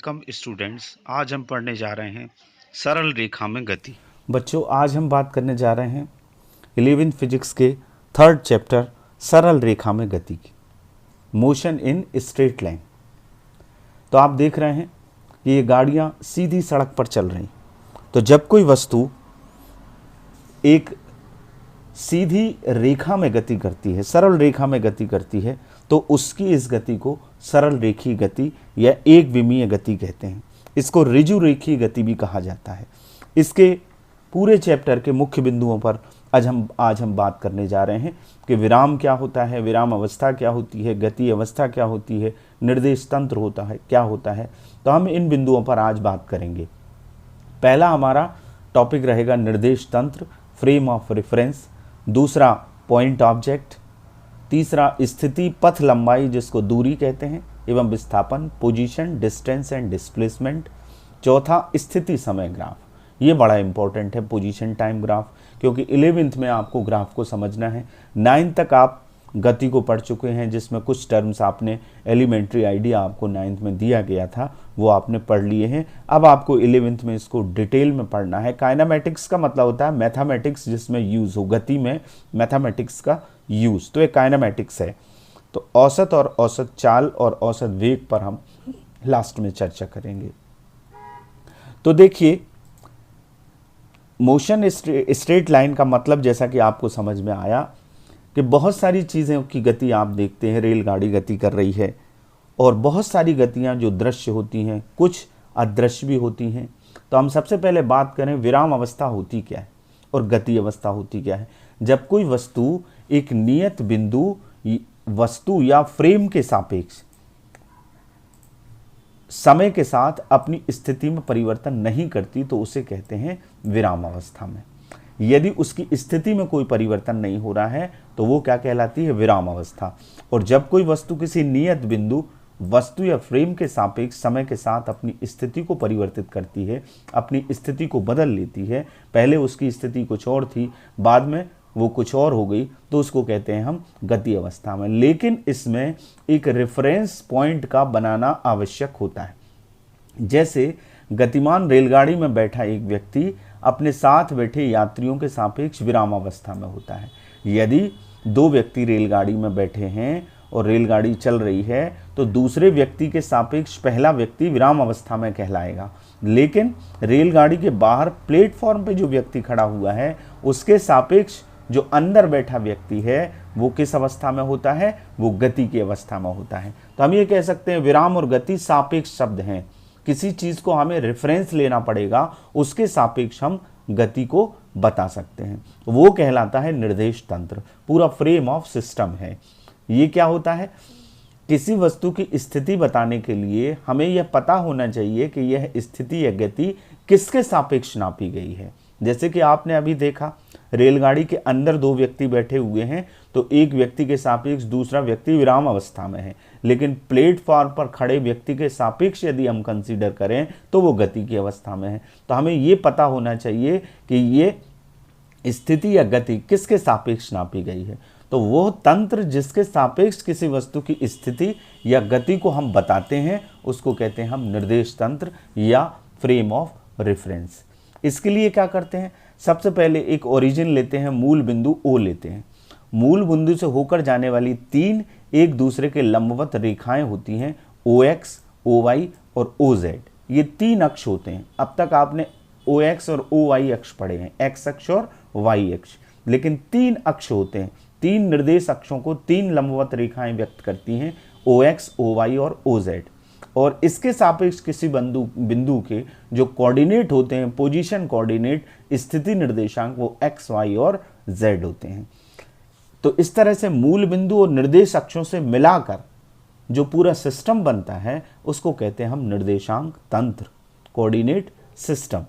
Welcome students. आज हम पढ़ने जा रहे हैं सरल रेखा में गति। बच्चों, आज हम बात करने जा रहे हैं 11th फिजिक्स के 3rd चैप्टर सरल रेखा में गति की, मोशन इन स्ट्रेट लाइन। तो आप देख रहे हैं कि ये गाड़ियाँ सीधी सड़क पर चल रही। तो जब कोई वस्तु एक सीधी रेखा में गति करती है, सरल रेखा में गति करती है, तो उसकी इस गति को सरल रेखीय गति या एक विमीय गति कहते हैं। इसको ऋजु रेखीय गति भी कहा जाता है। इसके पूरे चैप्टर के मुख्य बिंदुओं पर आज हम बात करने जा रहे हैं कि विराम क्या होता है, विराम अवस्था क्या होती है, गति अवस्था क्या होती है, निर्देश तंत्र होता है क्या होता है। तो हम इन बिंदुओं पर आज बात करेंगे। पहला हमारा टॉपिक रहेगा निर्देश तंत्र, फ्रेम ऑफ रेफरेंस। दूसरा पॉइंट ऑब्जेक्ट। तीसरा स्थिति पथ लंबाई जिसको दूरी कहते हैं एवं विस्थापन, पोजीशन, डिस्टेंस एंड डिस्प्लेसमेंट। चौथा स्थिति समय ग्राफ। ये बड़ा इंपॉर्टेंट है, पोजीशन टाइम ग्राफ, क्योंकि 11th में आपको ग्राफ को समझना है। 9th तक आप गति को पढ़ चुके हैं, जिसमें कुछ टर्म्स आपने एलिमेंट्री आइडिया आपको 9th में दिया गया था, वो आपने पढ़ लिए हैं। अब आपको 11th में इसको डिटेल में पढ़ना है। काइनेमेटिक्स का मतलब होता है मैथमेटिक्स जिसमें यूज़ हो, गति में मैथमेटिक्स का यूज़, तो ये काइनेमेटिक्स है। तो औसत और औसत चाल और औसत वेग पर हम लास्ट में चर्चा करेंगे। तो देखिए, मोशन स्ट्रेट लाइन का मतलब जैसा कि आपको समझ में आया कि बहुत सारी चीज़ों की गति आप देखते हैं, रेलगाड़ी गति कर रही है, और बहुत सारी गतियां जो दृश्य होती हैं, कुछ अदृश्य भी होती हैं। तो हम सबसे पहले बात करें विराम अवस्था होती क्या है और गति अवस्था होती क्या है। जब कोई वस्तु एक नियत बिंदु वस्तु या फ्रेम के सापेक्ष समय के साथ अपनी स्थिति में परिवर्तन नहीं करती, तो उसे कहते हैं विराम अवस्था में। यदि उसकी स्थिति में कोई परिवर्तन नहीं हो रहा है तो वो क्या कहलाती है, विराम अवस्था। और जब कोई वस्तु किसी नियत बिंदु वस्तु या फ्रेम के सापेक्ष समय के साथ अपनी स्थिति को परिवर्तित करती है, अपनी स्थिति को बदल लेती है, पहले उसकी स्थिति कुछ और थी, बाद में वो कुछ और हो गई, तो उसको कहते हैं हम गति अवस्था में। लेकिन इसमें एक रेफरेंस पॉइंट का बनाना आवश्यक होता है। जैसे गतिमान रेलगाड़ी में बैठा एक व्यक्ति अपने साथ बैठे यात्रियों के सापेक्ष विराम अवस्था में होता है। यदि दो व्यक्ति रेलगाड़ी में बैठे हैं और रेलगाड़ी चल रही है, तो दूसरे व्यक्ति के सापेक्ष पहला व्यक्ति विराम अवस्था में कहलाएगा। लेकिन रेलगाड़ी के बाहर प्लेटफॉर्म पे जो व्यक्ति खड़ा हुआ है, उसके सापेक्ष जो अंदर बैठा व्यक्ति है वो किस अवस्था में होता है, वो गति की अवस्था में होता है। तो हम ये कह सकते हैं विराम और गति सापेक्ष शब्द हैं। किसी चीज़ को हमें रेफरेंस लेना पड़ेगा, उसके सापेक्ष हम गति को बता सकते हैं। वो कहलाता है निर्देश तंत्र, पूरा फ्रेम ऑफ सिस्टम है। ये क्या होता है, किसी वस्तु की स्थिति बताने के लिए हमें यह पता होना चाहिए कि यह स्थिति या गति किसके सापेक्ष नापी गई है। जैसे कि आपने अभी देखा, रेलगाड़ी के अंदर दो व्यक्ति बैठे हुए हैं, तो एक व्यक्ति के सापेक्ष दूसरा व्यक्ति विराम अवस्था में है, लेकिन प्लेटफॉर्म पर खड़े व्यक्ति के सापेक्ष यदि हम कंसीडर करें तो वो गति की अवस्था में है। तो हमें ये पता होना चाहिए कि ये स्थिति या गति किसके सापेक्ष नापी गई है। तो वो तंत्र जिसके सापेक्ष किसी वस्तु की स्थिति या गति को हम बताते हैं, उसको कहते हैं हम निर्देश तंत्र या फ्रेम ऑफ रेफरेंस। इसके लिए क्या करते हैं, सबसे पहले एक ओरिजिन लेते हैं, मूल बिंदु O लेते हैं। मूल बिंदु से होकर जाने वाली तीन एक दूसरे के लंबवत रेखाएं होती हैं, OX, OY और OZ। ये तीन अक्ष होते हैं। अब तक आपने OX और OY अक्ष पढ़े हैं, X अक्ष और Y अक्ष, लेकिन तीन अक्ष होते हैं। तीन निर्देश अक्षों को तीन लंबवत रेखाएं व्यक्त करती हैं, OX, OY और OZ। और इसके सापेक्ष किसी बिंदु के जो कोऑर्डिनेट होते हैं, पोजीशन कोऑर्डिनेट, स्थिति निर्देशांक, वो X, Y और Z होते हैं। तो इस तरह से मूल बिंदु और निर्देश अक्षों से मिलाकर जो पूरा सिस्टम बनता है, उसको कहते हैं हम निर्देशांक तंत्र, कोऑर्डिनेट सिस्टम।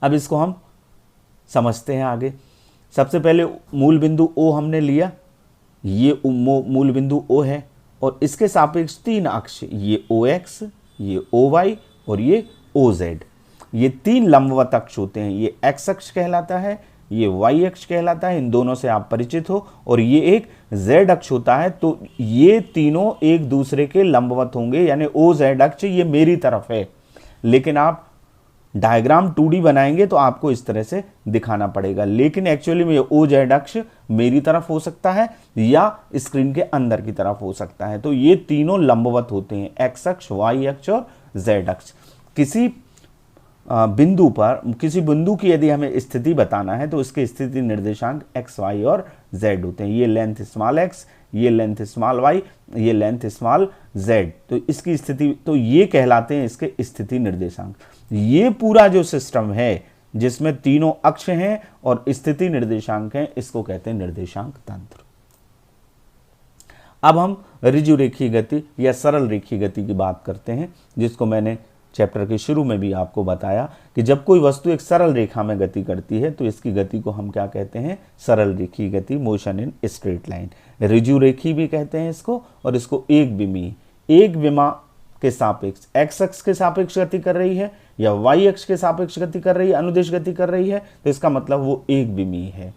अब इसको हम समझते हैं आगे। सबसे पहले मूल बिंदु O हमने लिया, ये मूल बिंदु O है, और इसके सापेक्ष तीन अक्ष, ये OX, ये OY और ये OZ। ये तीन लंबवत अक्ष होते हैं। ये X अक्ष कहलाता है, ये y अक्ष कहलाता है, इन दोनों से आप परिचित हो, और ये एक z अक्ष होता है। तो ये तीनों एक दूसरे के लंबवत होंगे, यानी OZ अक्ष ये मेरी तरफ है, लेकिन आप डायग्राम 2D बनाएंगे तो आपको इस तरह से दिखाना पड़ेगा, लेकिन एक्चुअली में OZ अक्ष मेरी तरफ हो सकता है या स्क्रीन के अंदर की तरफ हो सकता है। तो ये तीनों लंबवत होते हैं, x अक्ष, y अक्ष और z अक्ष। किसी बिंदु पर, किसी बिंदु की यदि हमें स्थिति बताना है तो इसके स्थिति निर्देशांक x, y और z होते हैं। ये लेंथ स्मॉल x, ये लेंथ स्मॉल y, ये लेंथ स्मॉल z। तो इसकी स्थिति, तो ये कहलाते हैं इसके स्थिति निर्देशांक। ये पूरा जो सिस्टम है जिसमें तीनों अक्ष हैं और स्थिति निर्देशांक हैं, इसको कहते हैं निर्देशांक तंत्र। अब हम ऋजु रेखीय गति या सरल रेखीय गति की बात करते हैं, जिसको मैंने चैप्टर के शुरू में भी आपको बताया कि जब कोई वस्तु एक सरल रेखा में गति करती है तो इसकी गति को हम क्या कहते हैं, सरल रेखीय गति, मोशन इन स्ट्रेट लाइन। ऋजु रेखी भी कहते हैं इसको, और इसको एक विमीय, एक विमा के सापेक्ष, एक्स अक्ष के सापेक्ष गति कर रही है या वाई अक्ष के सापेक्ष गति कर रही है, अनुदिश गति कर रही है, तो इसका मतलब वो एक विमीय है।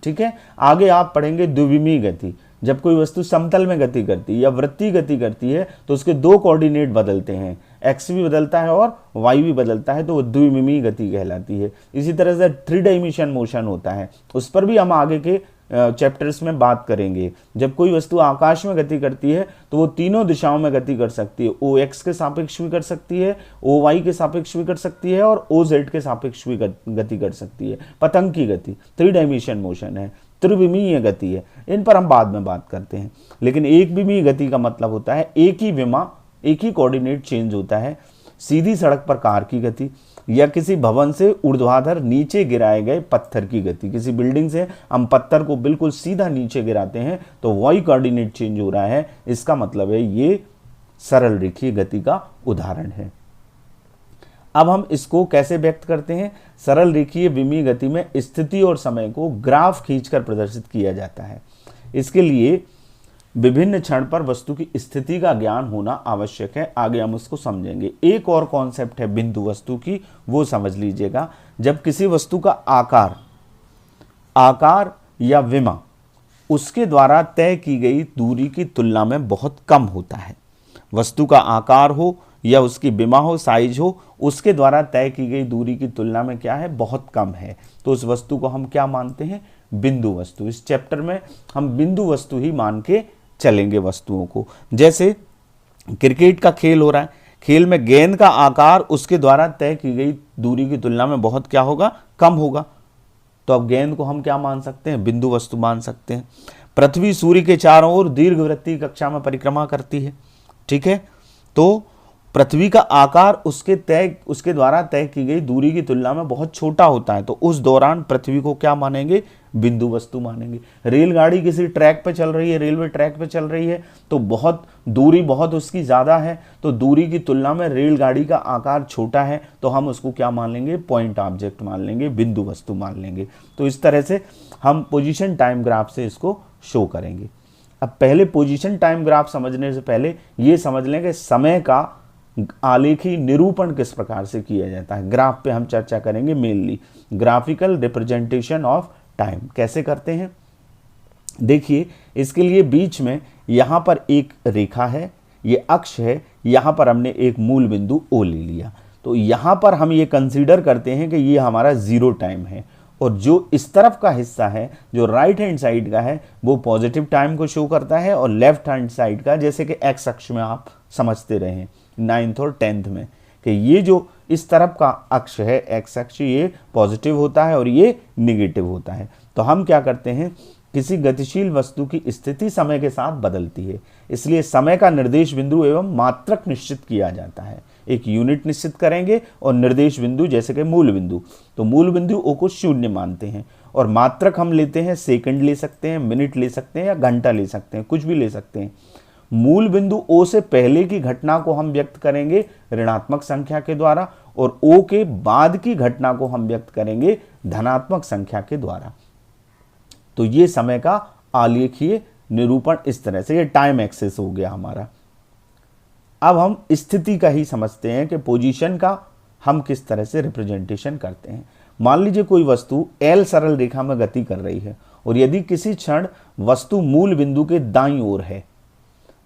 ठीक है, आगे आप पढ़ेंगे द्विविमीय गति। जब कोई वस्तु समतल में गति करती है या वृत्तीय गति करती है तो उसके दो कोऑर्डिनेट बदलते हैं, एक्स भी बदलता है और वाई भी बदलता है, तो वो द्विविमीय गति कहलाती है। इसी तरह से 3 डायमेंशन मोशन होता है, उस पर भी हम आगे के चैप्टर्स में बात करेंगे। जब कोई वस्तु आकाश में गति करती है तो वो तीनों दिशाओं में गति कर सकती है, ओ एक्स के सापेक्ष भी कर सकती है, ओ वाई के सापेक्ष भी कर सकती है और ओ जेड के सापेक्ष भी गति कर सकती है। पतंग की गति 3 डायमेंशन मोशन है, त्रिविमीय गति है, इन पर हम बाद में बात करते हैं। लेकिन एक विमीय गति का मतलब होता है एक ही विमा, एक ही कोऑर्डिनेट चेंज होता है। सीधी सड़क पर कार की गति या किसी भवन से ऊर्ध्वाधर नीचे गिराए गए पत्थर की गति, किसी बिल्डिंग से हम पत्थर को बिल्कुल सीधा नीचे गिराते हैं तो वाई कोऑर्डिनेट चेंज हो रहा है, इसका मतलब है ये सरल रेखीय गति का उदाहरण है। अब हम इसको कैसे व्यक्त करते हैं, सरल रेखीय विमीय गति में स्थिति और समय को ग्राफ खींचकर प्रदर्शित किया जाता है। इसके लिए विभिन्न क्षण पर वस्तु की स्थिति का ज्ञान होना आवश्यक है, आगे हम उसको समझेंगे। एक और कॉन्सेप्ट है बिंदु वस्तु की, वो समझ लीजिएगा। जब किसी वस्तु का आकार या विमा उसके द्वारा तय की गई दूरी की तुलना में बहुत कम होता है, वस्तु का आकार हो या उसकी विमा हो, साइज हो, उसके द्वारा तय की गई दूरी की तुलना में क्या है, बहुत कम है, तो उस वस्तु को हम क्या मानते हैं, बिंदु वस्तु। इस चैप्टर में हम बिंदु वस्तु ही मान के चलेंगे वस्तुओं को। जैसे क्रिकेट का खेल हो रहा है, खेल में गेंद का आकार उसके द्वारा तय की गई दूरी की तुलना में बहुत क्या होगा, कम होगा, तो अब गेंद को हम क्या मान सकते हैं, बिंदु वस्तु मान सकते हैं। पृथ्वी सूर्य के चारों ओर दीर्घवृत्तीय कक्षा में परिक्रमा करती है, ठीक है, तो पृथ्वी का आकार उसके द्वारा तय की गई दूरी की तुलना में बहुत छोटा होता है, तो उस दौरान पृथ्वी को क्या मानेंगे, बिंदु वस्तु मानेंगे। रेलगाड़ी किसी ट्रैक पे चल रही है, रेलवे ट्रैक पे चल रही है, तो दूरी बहुत उसकी ज़्यादा है, तो दूरी की तुलना में रेलगाड़ी का आकार छोटा है, तो हम उसको क्या मान लेंगे, पॉइंट ऑब्जेक्ट मान लेंगे, बिंदु वस्तु मान लेंगे। तो इस तरह से हम पोजीशन टाइम ग्राफ से इसको शो करेंगे। अब पहले पोजीशन टाइम ग्राफ समझने से पहले ये समझ लें कि समय का आलेखी निरूपण किस प्रकार से किया जाता है। ग्राफ पे हम चर्चा करेंगे, mainly graphical representation of time कैसे करते हैं। देखिए, इसके लिए बीच में यहाँ पर एक रेखा है, ये अक्ष है, यहाँ पर हमने एक मूल बिंदु O ले लिया, तो यहाँ पर हम ये कंसीडर करते हैं कि ये हमारा 0 टाइम है, और जो इस तरफ का हिस्सा है, जो राइट हैंड साइड का है, वो पॉजिटिव टाइम को शो करता है, और लेफ्ट हैंड साइड का, जैसे कि एक्स अक्ष में आप समझते रहे 9th और 10th में, कि ये जो इस तरफ का अक्ष है, एक्स अक्ष, ये पॉजिटिव होता है और ये निगेटिव होता है। तो हम क्या करते हैं, किसी गतिशील वस्तु की स्थिति समय के साथ बदलती है, इसलिए समय का निर्देश बिंदु एवं मात्रक निश्चित किया जाता है। एक यूनिट निश्चित करेंगे और निर्देश बिंदु जैसे कि मूल बिंदु, तो मूल बिंदु O को 0 मानते हैं, और मात्रक हम लेते हैं, सेकंड ले सकते हैं, मिनट ले सकते हैं या घंटा ले सकते हैं, कुछ भी ले सकते हैं। मूल बिंदु O से पहले की घटना को हम व्यक्त करेंगे ऋणात्मक संख्या के द्वारा, और O के बाद की घटना को हम व्यक्त करेंगे धनात्मक संख्या के द्वारा। तो ये समय का आलेखीय निरूपण इस तरह से, ये टाइम एक्सिस हो गया हमारा। अब हम स्थिति का ही समझते हैं कि पोजीशन का हम किस तरह से रिप्रेजेंटेशन करते हैं। मान लीजिए कोई वस्तु L सरल रेखा में गति कर रही है और यदि किसी क्षण वस्तु मूल बिंदु के दाईं ओर है,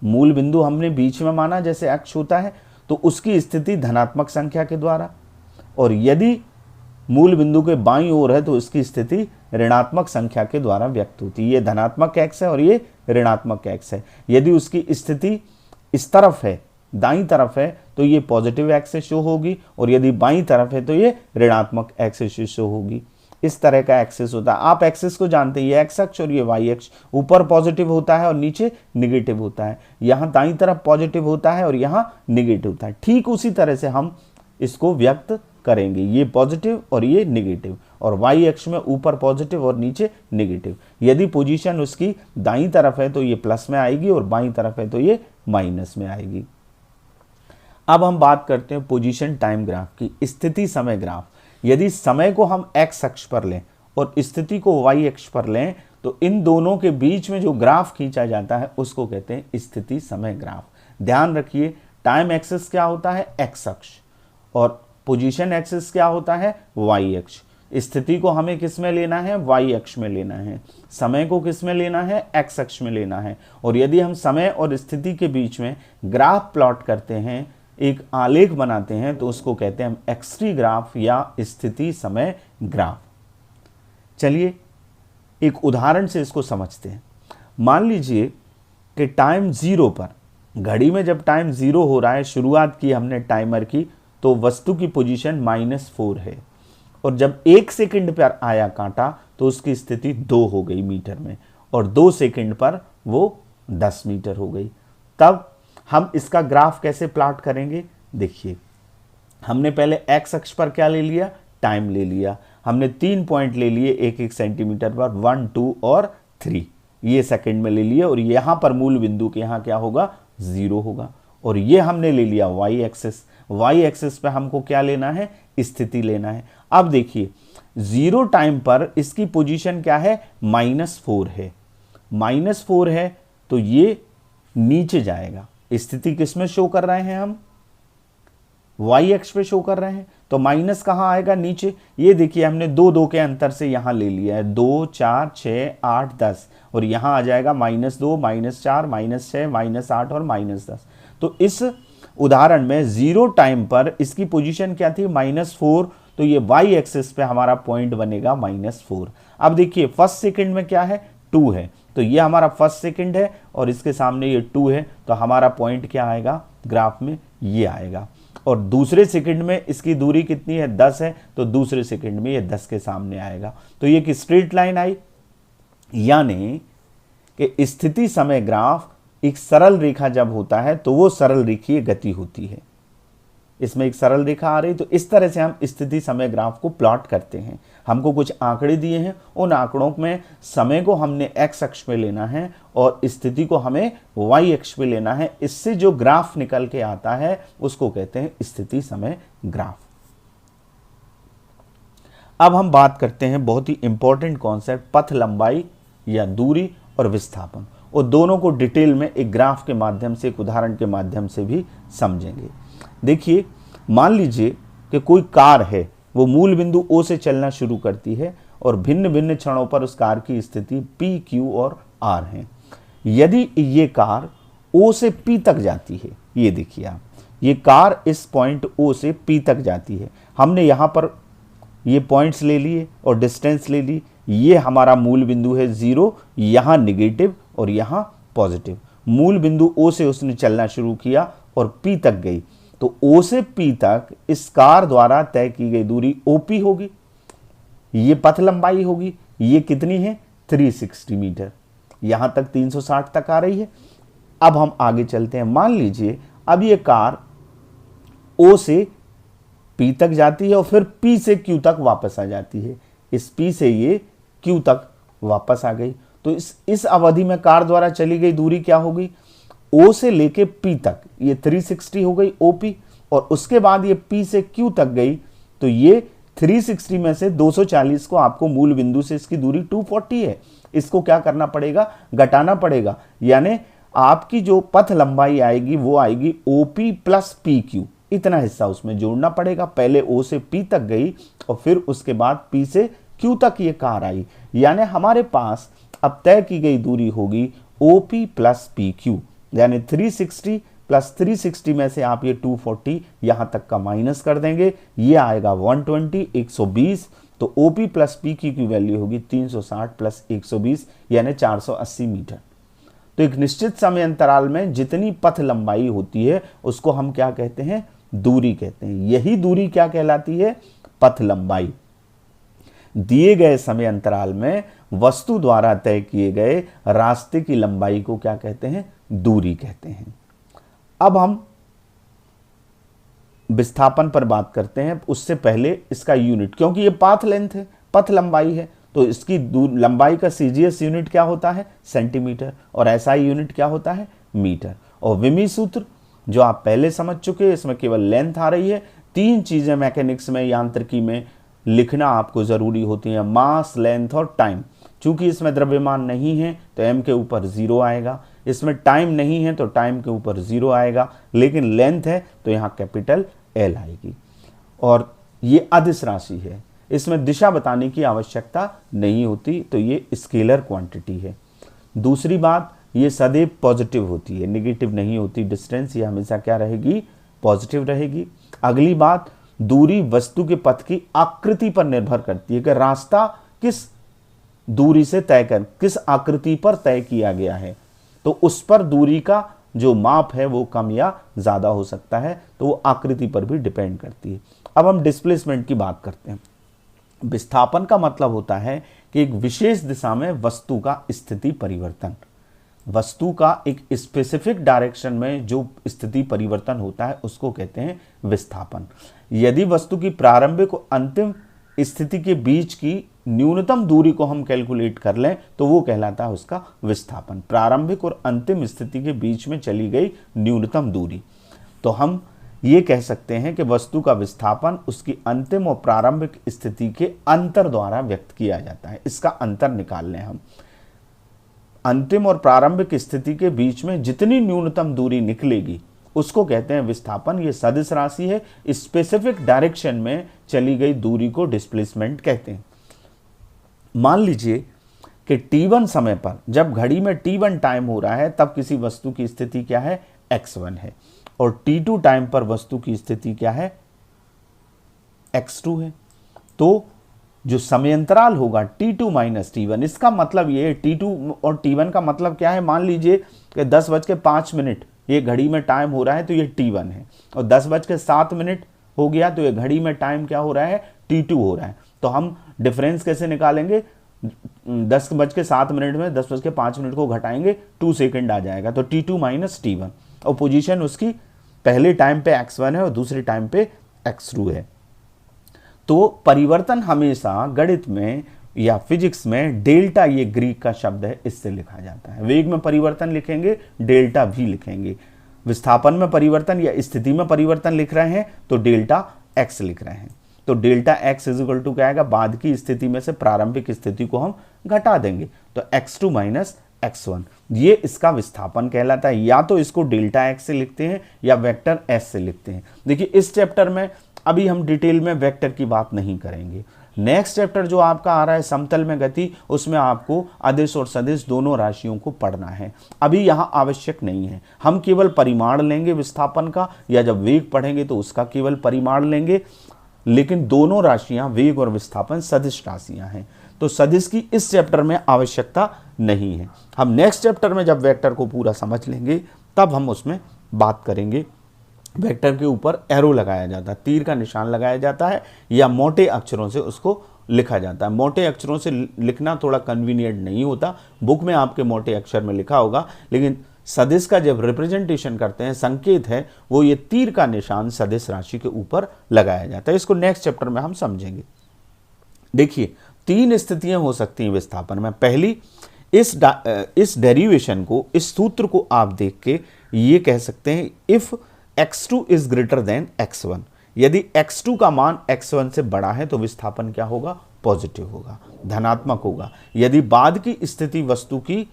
मूल बिंदु हमने बीच में माना जैसे x होता है, तो उसकी स्थिति धनात्मक संख्या के द्वारा, और यदि मूल बिंदु के बाईं ओर है तो इसकी स्थिति ऋणात्मक संख्या के द्वारा व्यक्त होती है। ये धनात्मक x है और ये ऋणात्मक x है। यदि उसकी स्थिति इस तरफ है, दाईं तरफ है, तो ये पॉजिटिव x से शो होगी, और यदि बाईं तरफ है तो ये ऋणात्मक x से शो होगी। इस तरह का एक्सिस होता है। आप एक्सिस को जानते हैं, ये x अक्ष और ये y अक्ष, ऊपर पॉजिटिव होता है और नीचे निगेटिव होता है। यहाँ दाईं तरफ पॉजिटिव होता है और यहाँ निगेटिव होता है। ठीक उसी तरह से हम इसको व्यक्त करेंगे, ये पॉजिटिव और ये निगेटिव, और y अक्ष में ऊपर पॉजिटिव और नीचे निगेटिव। यदि पोजीशन उसकी दाईं तरफ है तो ये प्लस में आएगी और बाईं तरफ है तो ये माइनस में आएगी। अब हम बात करते हैं पोजीशन टाइम ग्राफ की, स्थिति समय ग्राफ। यदि समय को हम x अक्ष पर लें और स्थिति को y अक्ष पर लें तो इन दोनों के बीच में जो ग्राफ खींचा जाता है उसको कहते हैं स्थिति समय ग्राफ। ध्यान रखिए, टाइम एक्सिस क्या होता है, x अक्ष, और पोजीशन एक्सिस क्या होता है, y अक्ष। स्थिति को हमें किस में लेना है, y अक्ष में लेना है। समय को किस में लेना है, x अक्ष में लेना है। और यदि हम समय और स्थिति के बीच में ग्राफ प्लॉट करते हैं, एक आलेख बनाते हैं, तो उसको कहते हैं हम एक्स-टी ग्राफ या स्थिति समय ग्राफ। चलिए एक उदाहरण से इसको समझते हैं। मान लीजिए कि टाइम 0 पर, घड़ी में जब टाइम 0 हो रहा है, शुरुआत की हमने टाइमर की, तो वस्तु की पोजीशन -4 है, और जब 1 सेकंड पर आया कांटा तो उसकी स्थिति 2 हो गई मीटर में, और 2 सेकंड पर वो 10 मीटर हो गई। तब हम इसका ग्राफ कैसे प्लॉट करेंगे, देखिए हमने पहले x अक्ष पर क्या ले लिया, टाइम ले लिया। हमने 3 पॉइंट ले लिए 1-1 सेंटीमीटर पर, 1, 2 और 3, ये सेकंड में ले लिए, और यहाँ पर मूल बिंदु के यहाँ क्या होगा, 0 होगा। और ये हमने ले लिया y एक्सिस, y एक्सिस पे हमको क्या लेना है, स्थिति लेना है। अब देखिए 0 टाइम पर इसकी पोजीशन क्या है, -4 है, -4 है, तो ये नीचे जाएगा। स्थिति किस में शो कर रहे हैं हम, y अक्ष पे शो कर रहे हैं, तो माइनस कहाँ आएगा, नीचे। ये देखिए हमने 2-2 के अंतर से यहाँ ले लिया है, 2, 4, 6, 8, 10, और यहाँ आ जाएगा -2, -4, -6, -8 और -10। तो इस उदाहरण में 0 टाइम पर इसकी पोजीशन क्या थी, -4, तो ये y एक्सिस पे हमारा पॉइंट बनेगा -4। अब देखिए फर्स्ट सेकंड में क्या है, 2 है, तो ये हमारा फर्स्ट सेकंड है और इसके सामने ये 2 है, तो हमारा पॉइंट क्या आएगा ग्राफ में, ये आएगा। और दूसरे सेकंड में इसकी दूरी कितनी है, 10 है, तो दूसरे सेकंड में ये 10 के सामने आएगा। तो ये एक स्ट्रेट लाइन आई, यानी कि स्थिति समय ग्राफ एक सरल रेखा जब होता है तो वो सरल रेखीय गति होती है। इसमें एक सरल रेखा आ रही, तो इस तरह से हम स्थिति समय ग्राफ को प्लॉट करते हैं। हमको कुछ आंकड़े दिए हैं, उन आंकड़ों में समय को हमने x अक्ष पे लेना है और स्थिति को हमें y अक्ष पे लेना है। इससे जो ग्राफ निकल के आता है उसको कहते हैं स्थिति समय ग्राफ। अब हम बात करते हैं बहुत ही इंपॉर्टेंट कॉन्सेप्ट, पथ लंबाई या दूरी और विस्थापन, और दोनों को डिटेल में एक ग्राफ के माध्यम से, एक उदाहरण के माध्यम से भी समझेंगे। देखिए मान लीजिए कि कोई कार है, वो मूल बिंदु O से चलना शुरू करती है और भिन्न भिन्न क्षणों पर उस कार की स्थिति P, Q और R है। यदि ये कार O से P तक जाती है, ये देखिए आप, ये कार इस पॉइंट O से P तक जाती है। हमने यहाँ पर ये पॉइंट्स ले लिए और डिस्टेंस ले ली। ये हमारा मूल बिंदु है 0, यहाँ निगेटिव और यहाँ पॉजिटिव। मूल बिंदु O से उसने चलना शुरू किया और P तक गई, तो O से P तक इस कार द्वारा तय की गई दूरी OP होगी, ये पथ लंबाई होगी। ये कितनी है, 360 मीटर, यहां तक 360 तक आ रही है। अब हम आगे चलते हैं। मान लीजिए अब ये कार O से P तक जाती है और फिर P से Q तक वापस आ जाती है। इस P से ये Q तक वापस आ गई, तो इस अवधि में कार द्वारा चली गई दूरी क्या होगी, O से लेके P तक ये 360 हो गई OP, और उसके बाद ये P से Q तक गई, तो ये 360 में से 240 को आपको मूल बिंदु से इसकी दूरी 240 है, इसको क्या करना पड़ेगा, घटाना पड़ेगा। यानी आपकी जो पथ लंबाई आएगी वो आएगी OP प्लस PQ, इतना हिस्सा उसमें जोड़ना पड़ेगा। पहले ओ से पी तक गई और फिर उसके बाद पी से क्यू तक ये कार आई, यानी हमारे पास अब तय की गई दूरी होगी OP प्लस PQ, यानी 360 प्लस 360 में से आप ये 240 यहां तक का माइनस कर देंगे, ये आएगा 120 120। तो OP प्लस PQ की वैल्यू होगी 360 प्लस 120 यानी 480 मीटर। तो एक निश्चित समय अंतराल में जितनी पथ लंबाई होती है उसको हम क्या कहते हैं, दूरी कहते हैं। यही दूरी क्या कहलाती है, पथ लंबाई। दिए गए समय अंतराल में वस्तु द्वारा तय किए गए रास्ते की लंबाई को क्या कहते हैं, दूरी कहते हैं। अब हम विस्थापन पर बात करते हैं, उससे पहले इसका यूनिट, क्योंकि ये पाथ लेंथ है, पथ लंबाई है, तो इसकी लंबाई का CGS यूनिट क्या होता है, सेंटीमीटर, और SI यूनिट क्या होता है, मीटर। और विमी सूत्र जो आप पहले समझ चुके हैं, इसमें केवल लेंथ आ रही है। 3 चीजें मैकेनिक्स में, यांत्रिकी में लिखना आपको जरूरी होती है, मास, लेंथ और टाइम। चूंकि इसमें द्रव्यमान नहीं है तो m के ऊपर 0 आएगा, इसमें टाइम नहीं है तो टाइम के ऊपर 0 आएगा, लेकिन लेंथ है तो यहाँ कैपिटल L आएगी। और ये अदिश राशि है, इसमें दिशा बताने की आवश्यकता नहीं होती, तो ये स्केलर क्वांटिटी है। दूसरी बात, ये सदैव पॉजिटिव होती है, नेगेटिव नहीं होती। डिस्टेंस ये हमेशा क्या रहेगी, पॉजिटिव रहेगी। अगली बात, दूरी वस्तु के पथ की आकृति पर निर्भर करती है कि रास्ता किस दूरी से तय कर, किस आकृति पर तय किया गया है, तो उस पर दूरी का जो माप है वो कम या ज्यादा हो सकता है, तो वो आकृति पर भी डिपेंड करती है। अब हम डिस्प्लेसमेंट की बात करते हैं। विस्थापन का मतलब होता है कि एक विशेष दिशा में वस्तु का स्थिति परिवर्तन, वस्तु का एक स्पेसिफिक डायरेक्शन में जो स्थिति परिवर्तन होता है उसको कहते हैं विस्थापन। यदि वस्तु की प्रारंभिक और अंतिम स्थिति के बीच की न्यूनतम दूरी को हम कैलकुलेट कर लें तो वो कहलाता है उसका विस्थापन। प्रारंभिक और अंतिम स्थिति के बीच में चली गई न्यूनतम दूरी, तो हम ये कह सकते हैं कि वस्तु का विस्थापन उसकी अंतिम और प्रारंभिक स्थिति के अंतर द्वारा व्यक्त किया जाता है। इसका अंतर निकाल लें हम, अंतिम और प्रारंभिक स्थिति के बीच में जितनी न्यूनतम दूरी निकलेगी उसको कहते हैं विस्थापन। ये सदिश राशि है, स्पेसिफिक डायरेक्शन में चली गई दूरी को डिस्प्लेसमेंट कहते हैं। मान लीजिए कि t1 समय पर, जब घड़ी में t1 टाइम हो रहा है, तब किसी वस्तु की स्थिति क्या है, x1 है, और t2 टाइम पर वस्तु की स्थिति क्या है, x2 है। तो जो समय अंतराल होगा t2 माइनस t1, इसका मतलब ये t2 और t1 का मतलब क्या है, मान लीजिए कि 10:05 ये घड़ी में टाइम हो रहा है तो ये t1 है, और 10:07 हो गया तो ये घड़ी में टाइम क्या हो रहा है, t2 हो रहा है। तो हम डिफरेंस कैसे निकालेंगे, 10:07 में 10:05 को घटाएंगे, 2 सेकंड आ जाएगा, तो t2 माइनस t1, और पोजीशन उसकी पहले टाइम पे x1 है और दूसरे टाइम पे x2 है। तो परिवर्तन हमेशा गणित में या फिजिक्स में डेल्टा, ये ग्रीक का शब्द है, इससे लिखा जाता है। वेग में परिवर्तन लिखेंगे, डेल्टा भी लिखेंगे। विस्थापन में परिवर्तन या स्थिति में परिवर्तन लिख रहे हैं तो डेल्टा x लिख रहे हैं। तो डेल्टा x इजिकल टू क्या आएगा, बाद की स्थिति में से प्रारंभिक स्थिति को हम घटा देंगे, तो x2 माइनस x1, ये इसका विस्थापन कहलाता है। या तो इसको डेल्टा x से लिखते हैं या वेक्टर s से लिखते हैं। देखिए इस चैप्टर में अभी हम डिटेल में वेक्टर की बात नहीं करेंगे। नेक्स्ट चैप्टर जो आपका आ रहा है समतल में गति, उसमें आपको अदिश और सदिश दोनों राशियों को पढ़ना है। अभी यहाँ आवश्यक नहीं है, हम केवल परिमाण लेंगे विस्थापन का, या जब वेग पढ़ेंगे तो उसका केवल परिमाण लेंगे। लेकिन दोनों राशियां, वेग और विस्थापन, सदिश राशियां हैं, तो सदिश की इस चैप्टर में आवश्यकता नहीं है। हम नेक्स्ट चैप्टर में जब वेक्टर को पूरा समझ लेंगे तब हम उसमें बात करेंगे। वेक्टर के ऊपर एरो लगाया जाता है, तीर का निशान लगाया जाता है, या मोटे अक्षरों से उसको लिखा जाता है। मोटे अक्षरों से लिखना थोड़ा कन्वीनियंट नहीं होता, बुक में आपके मोटे अक्षर में लिखा होगा, लेकिन सदिश का जब रिप्रेजेंटेशन करते हैं, संकेत है, वो ये तीर का निशान सदिश राशि के ऊपर लगाया जाता है। इसको नेक्स्ट चैप्टर में हम समझेंगे। देखिए 3 स्थितियां हो सकती हैं विस्थापन में। पहली, इस डेरिवेशन को, इस सूत्र को आप देख के ये कह सकते हैं, if x2 is greater than x1, यदि x2 का मान x1 से बड़ा है तो विस्थापन क्या होगा, पॉजिटिव होगा, धनात्मक होगा। यदि बाद की स्थिति वस्तु की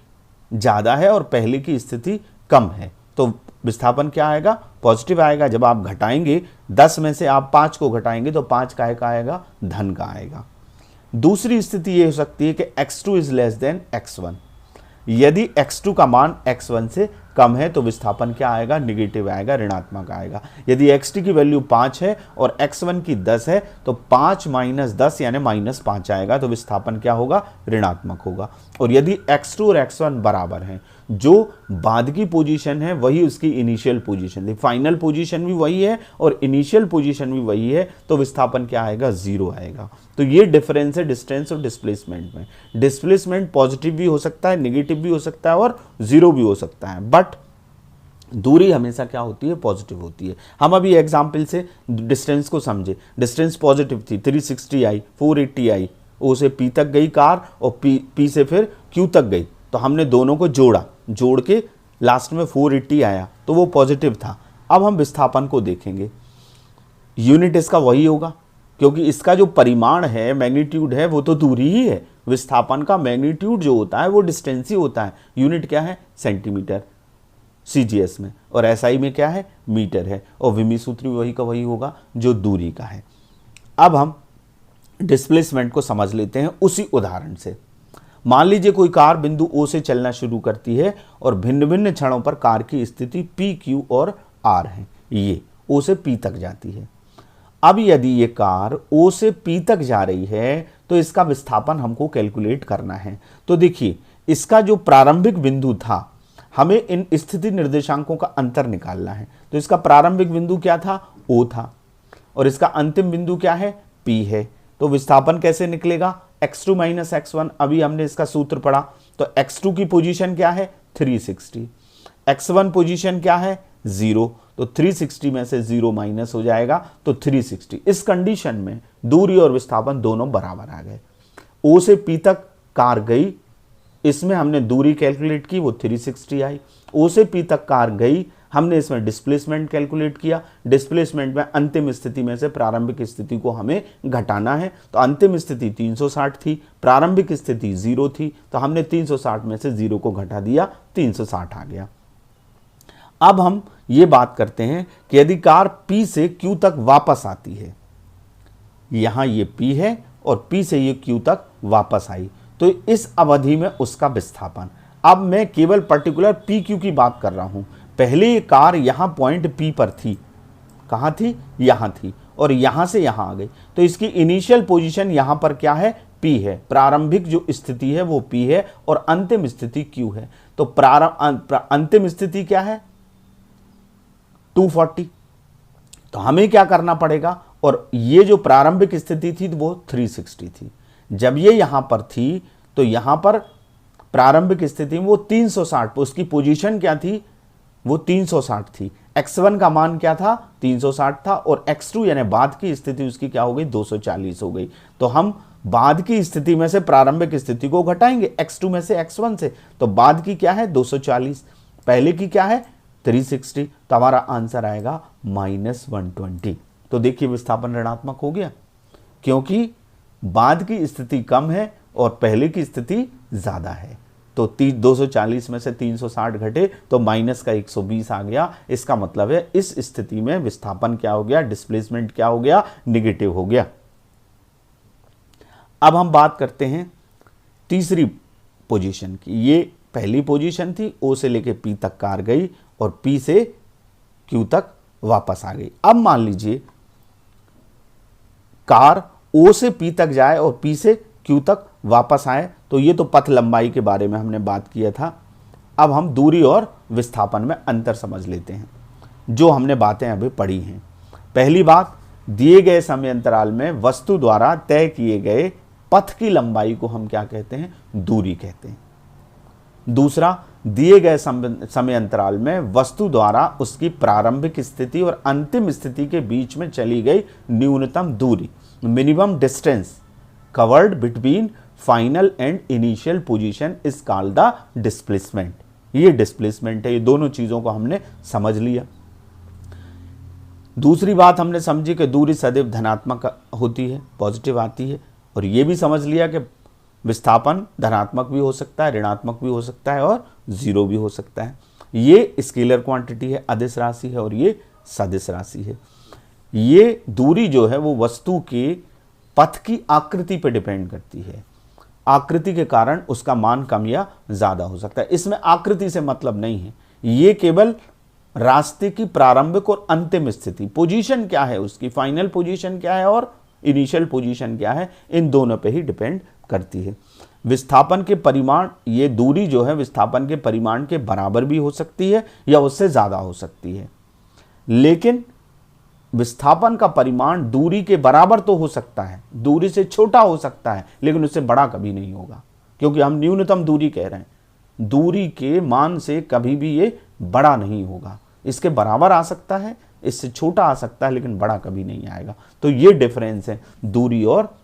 ज्यादा है और पहले की स्थिति कम है तो विस्थापन क्या आएगा, पॉजिटिव आएगा। जब आप घटाएंगे 10 में से आप 5 को घटाएंगे तो 5 का आएगा, धन का आएगा। दूसरी स्थिति ये हो सकती है कि x2 is less than x1। यदि x2 का मान x1 से कम है तो विस्थापन क्या आएगा, निगेटिव आएगा, ऋणात्मक आएगा। यदि xt की वैल्यू 5 है और x1 की 10 है तो 5 माइनस 10 यानी -5 आएगा, तो विस्थापन क्या होगा, ऋणात्मक होगा। और यदि x2 और x1 बराबर हैं, जो बाद की पोजीशन है वही उसकी इनिशियल पोजीशन थी, फाइनल पोजीशन भी वही है और इनिशियल पोजीशन भी वही है, तो विस्थापन क्या आएगा, 0 आएगा। तो ये डिफरेंस है डिस्टेंस और डिस्प्लेसमेंट में। डिस्प्लेसमेंट पॉजिटिव भी हो सकता है, नेगेटिव भी हो सकता है और 0 भी हो सकता है, बट दूरी हमेशा क्या होती है, पॉजिटिव होती है। हम अभी एग्जाम्पल से डिस्टेंस को समझे। डिस्टेंस पॉजिटिव थी, 360 आई, 480 आई, ओ से पी तक गई कार और पी से फिर क्यू तक गई, तो हमने दोनों को जोड़ के लास्ट में 480 आया, तो वो पॉजिटिव था। अब हम विस्थापन को देखेंगे, यूनिट इसका वही होगा, क्योंकि इसका जो परिमाण है, मैग्नीट्यूड है, वो तो दूरी ही है। विस्थापन का मैग्नीट्यूड जो होता है वो डिस्टेंस ही होता है। यूनिट क्या है, सेंटीमीटर CGS में, और SI में क्या है, मीटर है, और विमी सूत्र भी वही का वही होगा जो दूरी का है। अब हम डिस्प्लेसमेंट को समझ लेते हैं उसी उदाहरण से। मान लीजिए कोई कार बिंदु O से चलना शुरू करती है और भिन्न भिन्न क्षणों पर कार की स्थिति P, Q और R है। ये O से P तक जाती है। अब यदि ये कार O से P तक जा रही है तो इसका विस्थापन हमको कैलकुलेट करना है। तो देखिए, इसका जो प्रारंभिक बिंदु था, हमें इन स्थिति निर्देशांकों का अंतर निकालना है। तो इसका प्रारंभिक बिंदु क्या था, O था, और इसका अंतिम बिंदु क्या है, P है। तो विस्थापन कैसे निकलेगा, x2 माइनस x1। अभी हमने इसका सूत्र पढ़ा, तो x2 की पोजीशन क्या है, 360, x1 पोजीशन क्या है, 0, तो 360 में से 0 माइनस हो जाएगा तो 360। इस कंडीशन में दूरी और विस्थापन दोनों बराबर आ गए। O से P तक कार गई, इसमें हमने दूरी कैलकुलेट की, वो 360 आई। O से P तक कार गई, हमने इसमें डिस्प्लेसमेंट कैलकुलेट किया। डिस्प्लेसमेंट में अंतिम स्थिति में से प्रारंभिक स्थिति को हमें घटाना है, तो अंतिम स्थिति 360 थी, प्रारंभिक स्थिति 0 थी, तो हमने 360 में से 0 को घटा दिया, 360 आ गया। अब हम ये बात करते हैं कि यदि कार P से Q तक वापस आती है, यहां ये P है और P से ये Q तक वापस आई, तो इस अवधि में उसका विस्थापन। अब मैं केवल पर्टिकुलर PQ की बात कर रहा हूं। पहले ये कार यहां पॉइंट P पर थी, कहां थी, यहां थी, और यहां से यहां आ गई, तो इसकी इनिशियल पोजीशन यहां पर क्या है, P है। प्रारंभिक जो स्थिति है वो P है और अंतिम स्थिति Q है। तो अंतिम स्थिति क्या है, 240। तो हमें क्या करना पड़ेगा, और ये जो प्रारंभिक स्थिति थी वो 360 थी। जब ये यहां पर थी तो यहां पर प्रारंभिक स्थिति में वो 360, उसकी पोजीशन क्या थी, वो 360 थी। x1 का मान क्या था, 360 था, और x2 यानी बाद की स्थिति उसकी क्या हो गई, 240 हो गई। तो हम बाद की स्थिति में से प्रारंभिक स्थिति को घटाएंगे, x2 में से x1 से, तो बाद की क्या है, 240, पहले की क्या है, 360, तो हमारा आंसर आएगा -120। तो देखिए विस्थापन ऋणात्मक हो गया, क्योंकि बाद की स्थिति कम है और पहले की स्थिति ज्यादा है। तो 240 में से 360 घटे तो माइनस का 120 आ गया। इसका मतलब है इस स्थिति में विस्थापन क्या हो गया, डिस्प्लेसमेंट क्या हो गया, निगेटिव हो गया। अब हम बात करते हैं तीसरी पोजीशन की। ये पहली पोजीशन थी, O से लेके P तक कार गई और P से Q तक वापस आ गई। अब मान लीजिए कार O से P तक जाए और P से Q तक वापस आए, तो ये तो पथ लंबाई के बारे में हमने बात किया था। अब हम दूरी और विस्थापन में अंतर समझ लेते हैं, जो हमने बातें अभी पढ़ी हैं। पहली बात, दिए गए समय अंतराल में वस्तु द्वारा तय किए गए पथ की लंबाई को हम क्या कहते हैं, दूरी कहते हैं। दूसरा, दिए गए समय अंतराल में वस्तु द्वारा उसकी प्रारंभिक स्थिति और अंतिम स्थिति के बीच में चली गई न्यूनतम दूरी, minimum distance covered between final and initial position is called the displacement. ये डिस्प्लेसमेंट है। ये दोनों चीजों को हमने समझ लिया। दूसरी बात हमने समझी कि दूरी सदैव धनात्मक होती है, पॉजिटिव आती है, और ये भी समझ लिया कि विस्थापन धनात्मक भी हो सकता है, ऋणात्मक भी हो सकता है और 0 भी हो सकता है। ये स्केलर क्वांटिटी है, अदिश राशि है, और ये सदिश राशि है। ये दूरी जो है वो वस्तु के पथ की आकृति पर डिपेंड करती है। आकृति के कारण उसका मान कम या ज्यादा हो सकता है। इसमें आकृति से मतलब नहीं है, ये केवल रास्ते की प्रारंभिक और अंतिम स्थिति, पोजीशन क्या है उसकी, फाइनल पोजीशन क्या है और इनिशियल पोजीशन क्या है, इन दोनों पे ही डिपेंड करती है। विस्थापन के परिमाण, ये दूरी जो है विस्थापन के परिमाण के बराबर भी हो सकती है या उससे ज्यादा हो सकती है, लेकिन विस्थापन का परिमाण दूरी के बराबर तो हो सकता है, दूरी से छोटा हो सकता है, लेकिन उससे बड़ा कभी नहीं होगा, क्योंकि हम न्यूनतम दूरी कह रहे हैं। दूरी के मान से कभी भी ये बड़ा नहीं होगा, इसके बराबर आ सकता है, इससे छोटा आ सकता है, लेकिन बड़ा कभी नहीं आएगा। तो ये डिफरेंस है दूरी और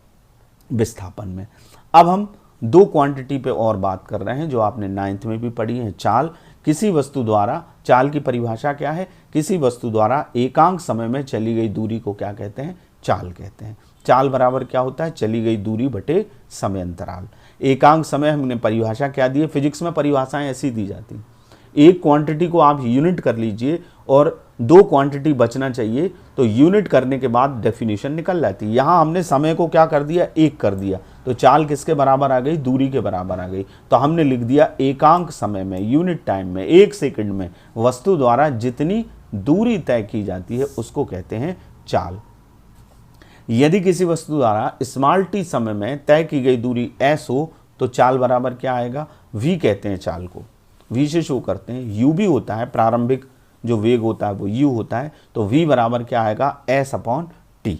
विस्थापन में। अब हम दो क्वांटिटी पे और बात कर रहे हैं जो आपने 9th में भी पढ़ी है, चाल। किसी वस्तु द्वारा, चाल की परिभाषा क्या है, किसी वस्तु द्वारा एकांक समय में चली गई दूरी को क्या कहते हैं, चाल कहते हैं। चाल बराबर क्या होता है, चली गई दूरी बटे समय अंतराल। एकांक समय हमने परिभाषा क्या दी है, फिजिक्स में परिभाषाएं ऐसी दी जाती, एक क्वांटिटी को आप यूनिट कर लीजिए और दो क्वांटिटी बचना चाहिए, तो यूनिट करने के बाद डेफिनेशन निकल जाती है। यहाँ हमने समय को क्या कर दिया, एक कर दिया, तो चाल किसके बराबर आ गई, दूरी के बराबर आ गई। तो हमने लिख दिया एकांक समय में, यूनिट टाइम में, एक सेकंड में वस्तु द्वारा जितनी दूरी तय की जाती है उसको कहते हैं चाल। यदि किसी वस्तु द्वारा स्मॉल टी समय में तय की गई दूरी s हो तो चाल बराबर क्या आएगा, v कहते हैं चाल को, v से शो करते हैं। u भी होता है, प्रारंभिक जो वेग होता है वो u होता है, तो v बराबर क्या आएगा, s/t।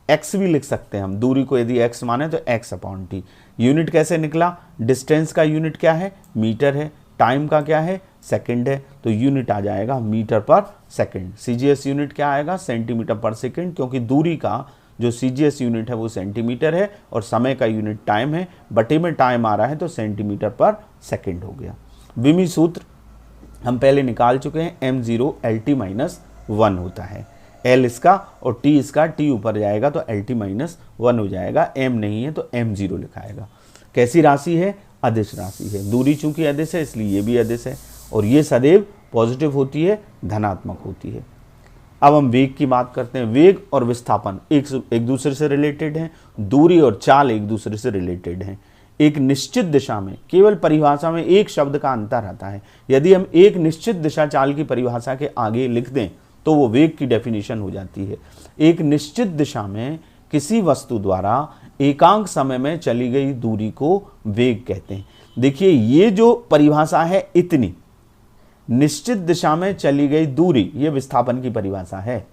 x भी लिख सकते हैं हम, दूरी को यदि x माने तो x/t। यूनिट कैसे निकला, डिस्टेंस का यूनिट क्या है, मीटर है, टाइम का क्या है, सेकंड है, तो यूनिट आ जाएगा मीटर पर सेकंड। सीजीएस यूनिट क्या आएगा, सेंटीमीटर पर सेकंड, क्योंकि दूरी का जो सीजीएस यूनिट है वो सेंटीमीटर है और समय का यूनिट टाइम है, बटे में टाइम आ रहा है तो सेंटीमीटर पर सेकंड हो गया। विमी सूत्र हम पहले निकाल चुके हैं, m0 LT-1 होता है, L इसका और T इसका, T ऊपर जाएगा तो LT-1 हो जाएगा, m नहीं है तो m0 लिखाएगा। कैसी राशि है, अदिश राशि है। दूरी चूंकि अदिश है इसलिए ये भी अदिश है, और ये सदैव पॉजिटिव होती है, धनात्मक होती है। अब हम वेग की बात करते हैं। वेग और विस्थापन एक दूसरे से रिलेटेड हैं, दूरी और चाल एक दूसरे से रिलेटेड हैं। एक निश्चित दिशा में, केवल परिभाषा में एक शब्द का अंतर आता है। यदि हम एक निश्चित दिशा चाल की परिभाषा के आगे लिख दें तो वो वेग की डेफिनेशन हो जाती है। एक निश्चित दिशा में किसी वस्तु द्वारा एकांक समय में चली गई दूरी को वेग कहते हैं। देखिए ये जो परिभाषा है, इतनी निश्चित दिशा में चली गई दूरी, ये विस्थापन की परिभाषा है।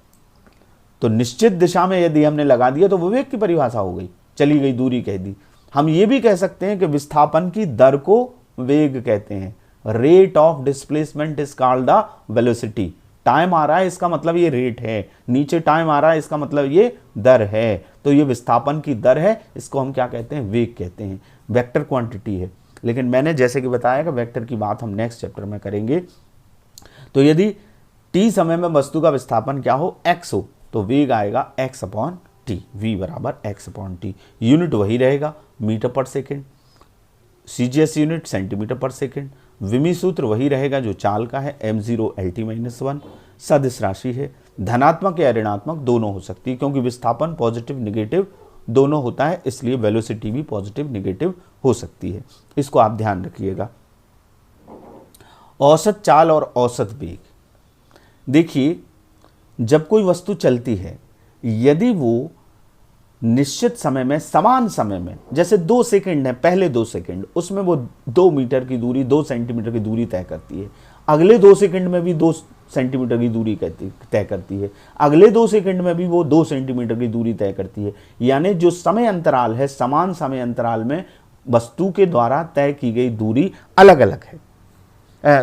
तो निश्चित दिशा में यदि हमने लगा दिया तो वो वेग की परिभाषा हो गई, चली गई दूरी कह दी। हम ये भी कह सकते हैं कि विस्थापन की दर को वेग कहते हैं। Rate of displacement is called the velocity. Time आ रहा है इसका मतलब ये रेट है, नीचे टाइम आ रहा है इसका मतलब ये दर है, तो ये विस्थापन की दर है, इसको हम क्या कहते हैं, वेग कहते हैं। वेक्टर क्वांटिटी है, लेकिन मैंने जैसे कि बताया कि वेक्टर की बात हम नेक्स्ट चैप्टर में करेंगे। तो यदि t समय में वस्तु का विस्थापन क्या हो, x हो, तो वेग आएगा x/t, v बराबर x/t। यूनिट वही रहेगा, मीटर पर सेकेंड, सीजीएस यूनिट सेंटीमीटर पर सेकेंड। विमी सूत्र वही रहेगा जो चाल का है, m0 LT-1। सदिश राशि है, धनात्मक या ऋणात्मक दोनों हो सकती है, क्योंकि विस्थापन पॉजिटिव निगेटिव दोनों होता है, इसलिए वेलोसिटी भी पॉजिटिव निगेटिव हो सकती है। इसको आप ध्यान रखिएगा। औसत चाल और औसत वेग। देखिए जब कोई वस्तु चलती है, यदि वो निश्चित समय में, समान समय में, जैसे 2 सेकंड है, पहले 2 सेकंड उसमें वो 2 मीटर की दूरी, 2 सेंटीमीटर की दूरी तय करती है, अगले 2 सेकंड में भी 2 सेंटीमीटर की दूरी तय करती है, अगले 2 सेकंड में भी वो 2 सेंटीमीटर की दूरी तय करती है। यानी जो समय अंतराल है, समान समय अंतराल में वस्तु के द्वारा तय की गई दूरी अलग अलग है,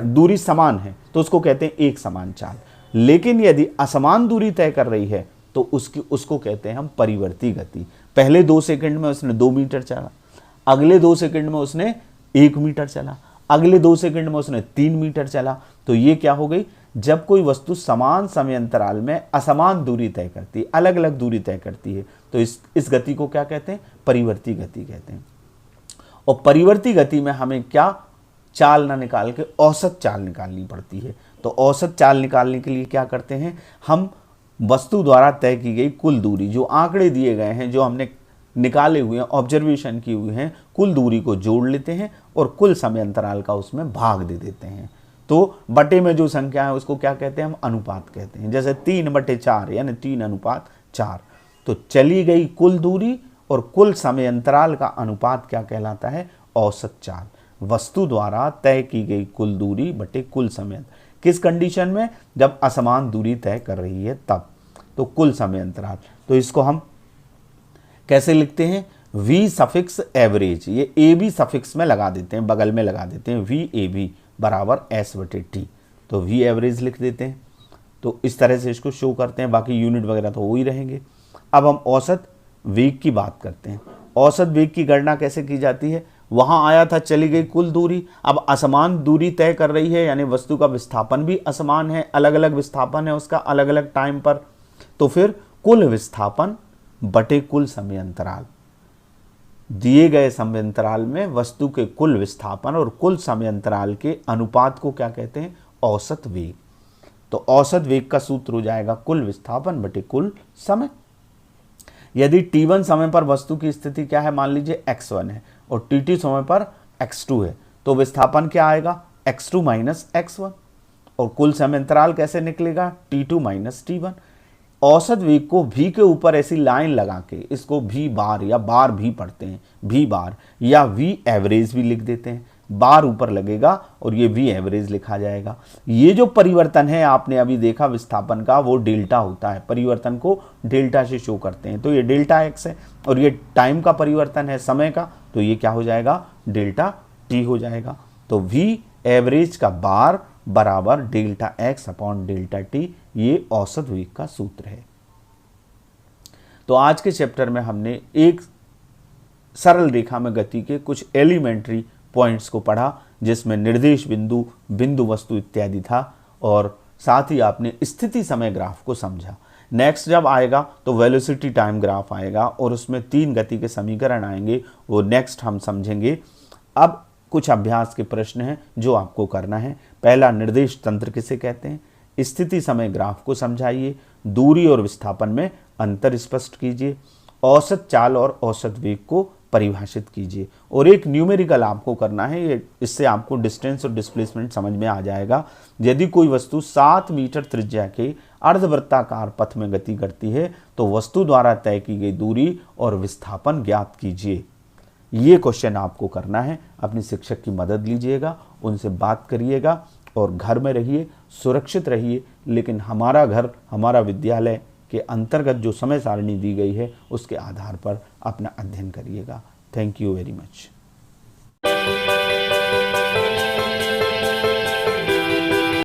दूरी समान है तो उसको कहते हैं एक समान चाल। लेकिन यदि असमान दूरी तय कर रही है तो उसको कहते हैं हम परिवर्ती गति। पहले 2 सेकंड में उसने 2 मीटर चला, अगले 2 सेकंड में उसने 1 मीटर चला, अगले 2 सेकंड में उसने 3 मीटर चला। तो ये क्या हो गई, जब कोई वस्तु समान समय अंतराल में असमान दूरी तय करती है, अलग अलग दूरी तय करती है, तो इस गति को क्या कहते हैं, परिवर्ती गति कहते हैं। और परिवर्ती गति में हमें क्या चाल ना निकाल के औसत चाल निकालनी पड़ती है। तो औसत चाल निकालने के लिए क्या करते हैं, हम वस्तु द्वारा तय की गई कुल दूरी, जो आंकड़े दिए गए हैं, जो हमने निकाले हुए हैं, ऑब्जर्वेशन की हुई हैं, कुल दूरी को जोड़ लेते हैं और कुल समय अंतराल का उसमें भाग दे देते हैं। तो बटे में जो संख्या है उसको क्या कहते हैं, हम अनुपात कहते हैं। जैसे 3/4 यानी 3:4। तो चली गई कुल दूरी और कुल समय अंतराल का अनुपात क्या कहलाता है, औसत चाल। वस्तु द्वारा तय की गई कुल दूरी बटे कुल समय। किस कंडीशन में, जब असमान दूरी तय कर रही है तब। तो कुल समय अंतराल, तो इसको हम कैसे लिखते हैं, v सफिक्स एवरेज, ये ए बी सफिक्स में लगा देते हैं, बगल में लगा देते हैं, वी ए बी बराबर s/t। तो v एवरेज लिख देते हैं। तो इस तरह से इसको शो करते हैं, बाकी यूनिट वगैरह तो वो ही रहेंगे। अब हम औसत वेग की बात करते हैं। औसत वेग की गणना कैसे की जाती है, वहां आया था चली गई कुल दूरी, अब असमान दूरी तय कर रही है, यानी वस्तु का विस्थापन भी असमान है, अलग अलग विस्थापन है उसका अलग अलग टाइम पर। तो फिर कुल विस्थापन बटे कुल समय अंतराल, दिए गए समय अंतराल में वस्तु के कुल विस्थापन और कुल समय अंतराल के अनुपात को क्या कहते हैं, औसत वेग। तो औसत वेग का सूत्र हो जाएगा कुल विस्थापन बटे कुल समय। यदि t1 समय पर वस्तु की स्थिति क्या है, मान लीजिए x1 है और t2 समय पर x2 है, तो विस्थापन क्या आएगा, x2 माइनस x1। और कुल समय अंतराल कैसे निकलेगा, t2 माइनस t1। औसत वेग को v के ऊपर ऐसी लाइन लगा के इसको v बार या बार भी पढ़ते हैं, v बार या v एवरेज भी लिख देते हैं। बार ऊपर लगेगा और ये v एवरेज लिखा जाएगा। ये जो परिवर्तन है आपने अभी देखा विस्थापन का, वो डेल्टा होता है, परिवर्तन को डेल्टा से शो करते हैं। तो ये डेल्टा x है और ये टाइम का परिवर्तन है, समय का, तो ये क्या हो जाएगा, डेल्टा t हो जाएगा। तो v एवरेज का बार बराबर delta x upon delta t, ये औसत वेग का सूत्र है। तो आज के चैप्टर में हमने एक सरल रेखा में गति के कुछ एलिमेंट्री पॉइंट्स को पढ़ा, जिसमें निर्देश बिंदु, बिंदु वस्तु इत्यादि था, और साथ ही आपने स्थिति समय ग्राफ को समझा। नेक्स्ट जब आएगा तो वेलोसिटी टाइम ग्राफ आएगा और उसमें 3 गति के समीकरण आएंगे, वो नेक्स्ट हम समझेंगे। अब कुछ अभ्यास के प्रश्न हैं जो आपको करना है। पहला, निर्देश तंत्र किसे कहते हैं, स्थिति समय ग्राफ को समझाइए, दूरी और विस्थापन में अंतर स्पष्ट कीजिए, औसत चाल और औसत वेग को परिभाषित कीजिए। और एक न्यूमेरिकल आपको करना है, ये इससे आपको डिस्टेंस और डिस्प्लेसमेंट समझ में आ जाएगा। यदि कोई वस्तु 7 मीटर त्रिज्या के अर्धवृत्ताकार पथ में गति करती है तो वस्तु द्वारा तय की गई दूरी और विस्थापन ज्ञात कीजिए। ये क्वेश्चन आपको करना है। अपने शिक्षक की मदद लीजिएगा, उनसे बात करिएगा और घर में रहिए, सुरक्षित रहिए, लेकिन हमारा घर, हमारा विद्यालय के अंतर्गत जो समय सारणी दी गई है उसके आधार पर अपना अध्ययन करिएगा। Thank you very much.